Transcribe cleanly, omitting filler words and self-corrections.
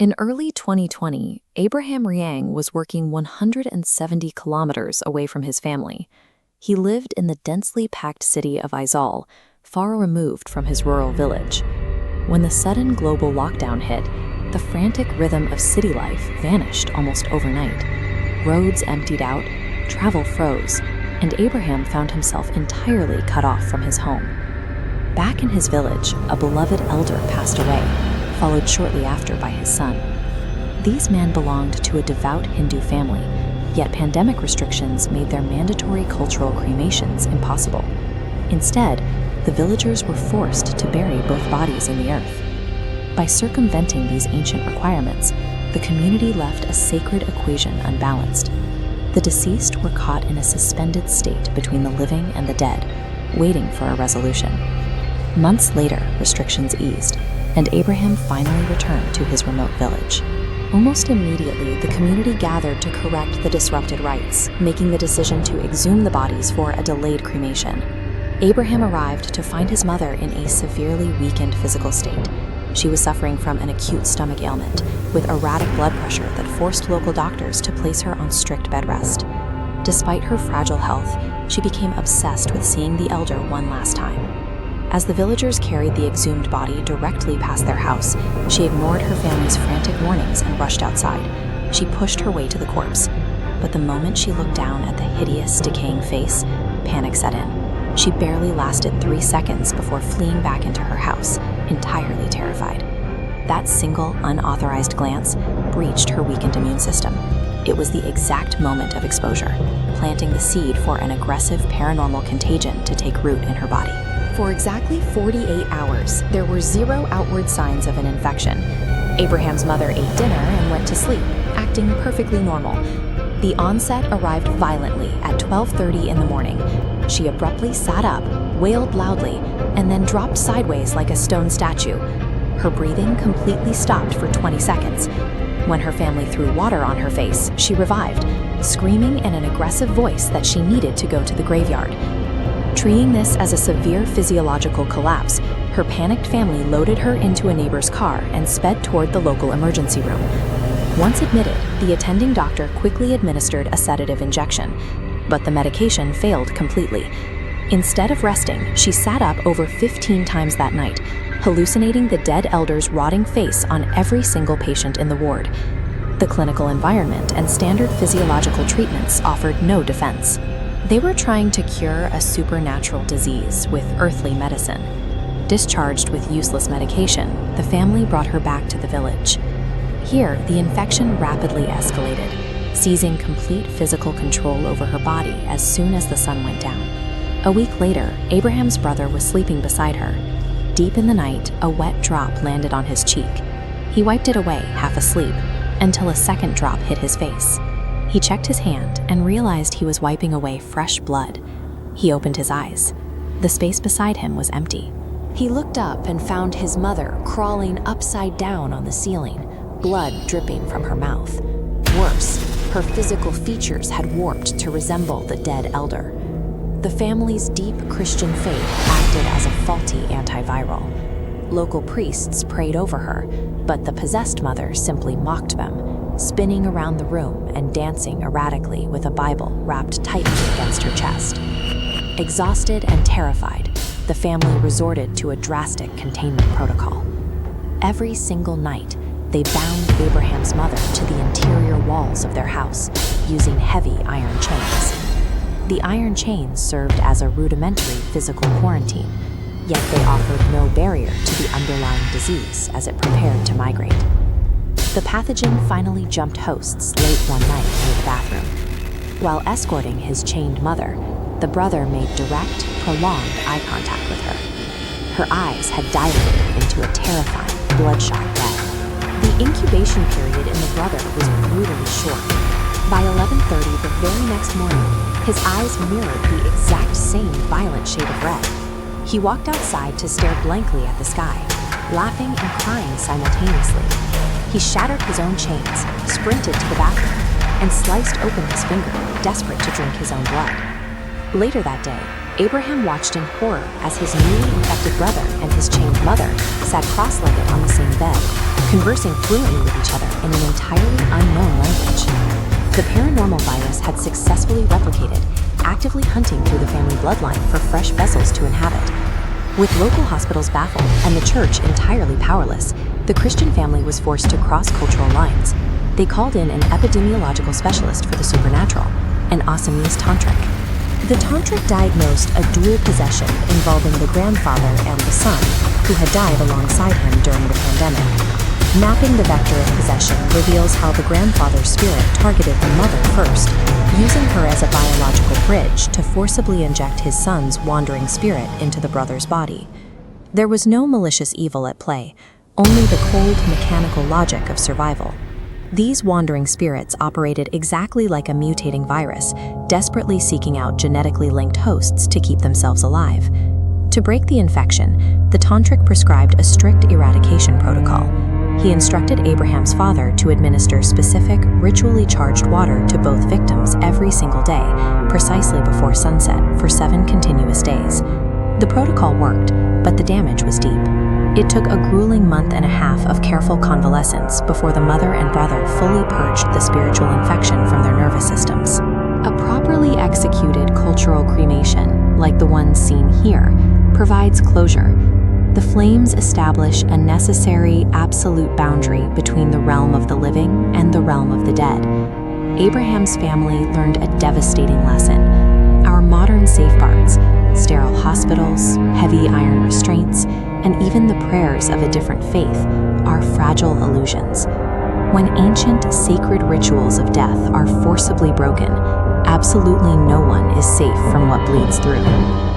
In early 2020, Abraham Riang was working 170 kilometers away from his family. He lived in the densely packed city of Aizawl, far removed from his rural village. When the sudden global lockdown hit, the frantic rhythm of city life vanished almost overnight. Roads emptied out, travel froze, and Abraham found himself entirely cut off from his home. Back in his village, a beloved elder passed away, followed shortly after by his son. These men belonged to a devout Hindu family, yet pandemic restrictions made their mandatory cultural cremations impossible. Instead, the villagers were forced to bury both bodies in the earth. By circumventing these ancient requirements, the community left a sacred equation unbalanced. The deceased were caught in a suspended state between the living and the dead, waiting for a resolution. Months later, restrictions eased, and Abraham finally returned to his remote village. Almost immediately, the community gathered to correct the disrupted rites, making the decision to exhume the bodies for a delayed cremation. Abraham arrived to find his mother in a severely weakened physical state. She was suffering from an acute stomach ailment, with erratic blood pressure that forced local doctors to place her on strict bed rest. Despite her fragile health, she became obsessed with seeing the elder one last time. As the villagers carried the exhumed body directly past their house, she ignored her family's frantic warnings and rushed outside. She pushed her way to the corpse, but the moment she looked down at the hideous, decaying face, panic set in. She barely lasted 3 seconds before fleeing back into her house, entirely terrified. That single, unauthorized glance breached her weakened immune system. It was the exact moment of exposure, planting the seed for an aggressive paranormal contagion to take root in her body. For exactly 48 hours, there were 0 outward signs of an infection. Abraham's mother ate dinner and went to sleep, acting perfectly normal. The onset arrived violently at 12:30 in the morning. She abruptly sat up, wailed loudly, and then dropped sideways like a stone statue. Her breathing completely stopped for 20 seconds. When her family threw water on her face, she revived, screaming in an aggressive voice that she needed to go to the graveyard. Treating this as a severe physiological collapse, her panicked family loaded her into a neighbor's car and sped toward the local emergency room. Once admitted, the attending doctor quickly administered a sedative injection, but the medication failed completely. Instead of resting, she sat up over 15 times that night, hallucinating the dead elder's rotting face on every single patient in the ward. The clinical environment and standard physiological treatments offered no defense. They were trying to cure a supernatural disease with earthly medicine. Discharged with useless medication, the family brought her back to the village. Here, the infection rapidly escalated, seizing complete physical control over her body as soon as the sun went down. A week later, Abraham's brother was sleeping beside her. Deep in the night, a wet drop landed on his cheek. He wiped it away, half asleep, until a second drop hit his face. He checked his hand and realized he was wiping away fresh blood. He opened his eyes. The space beside him was empty. He looked up and found his mother crawling upside down on the ceiling, blood dripping from her mouth. Worse, her physical features had warped to resemble the dead elder. The family's deep Christian faith acted as a faulty antiviral. Local priests prayed over her, but the possessed mother simply mocked them, spinning around the room and dancing erratically with a Bible wrapped tightly against her chest. Exhausted and terrified, the family resorted to a drastic containment protocol. Every single night, they bound Abraham's mother to the interior walls of their house using heavy iron chains. The iron chains served as a rudimentary physical quarantine, yet they offered no barrier to the underlying disease as it prepared to migrate. The pathogen finally jumped hosts late one night near the bathroom. While escorting his chained mother, the brother made direct, prolonged eye contact with her. Her eyes had dilated into a terrifying, bloodshot red. The incubation period in the brother was brutally short. By 11:30 the very next morning, his eyes mirrored the exact same violent shade of red. He walked outside to stare blankly at the sky, laughing and crying simultaneously. He shattered his own chains, sprinted to the bathroom, and sliced open his finger, desperate to drink his own blood. Later that day, Abraham watched in horror as his newly infected brother and his chained mother sat cross-legged on the same bed, conversing fluently with each other in an entirely unknown language. The paranormal virus had successfully replicated, actively hunting through the family bloodline for fresh vessels to inhabit. With local hospitals baffled and the church entirely powerless, the Christian family was forced to cross cultural lines. They called in an epidemiological specialist for the supernatural, an Assamese tantric. The tantric diagnosed a dual possession involving the grandfather and the son, who had died alongside him during the pandemic. Mapping the vector of possession reveals how the grandfather's spirit targeted the mother first, using her as a biological bridge to forcibly inject his son's wandering spirit into the brother's body. There was no malicious evil at play, only the cold, mechanical logic of survival. These wandering spirits operated exactly like a mutating virus, desperately seeking out genetically linked hosts to keep themselves alive. To break the infection, the tantric prescribed a strict eradication protocol. He instructed Abraham's father to administer specific, ritually charged water to both victims every single day, precisely before sunset, for 7 continuous days. The protocol worked, but the damage was deep. It took a grueling month and a half of careful convalescence before the mother and brother fully purged the spiritual infection from their nervous systems. A properly executed cultural cremation, like the one seen here, provides closure. The flames establish a necessary, absolute boundary between the realm of the living and the realm of the dead. Abraham's family learned a devastating lesson. Our modern safeguards, sterile hospitals, heavy iron restraints, and even the prayers of a different faith are fragile illusions. When ancient, sacred rituals of death are forcibly broken, absolutely no one is safe from what bleeds through.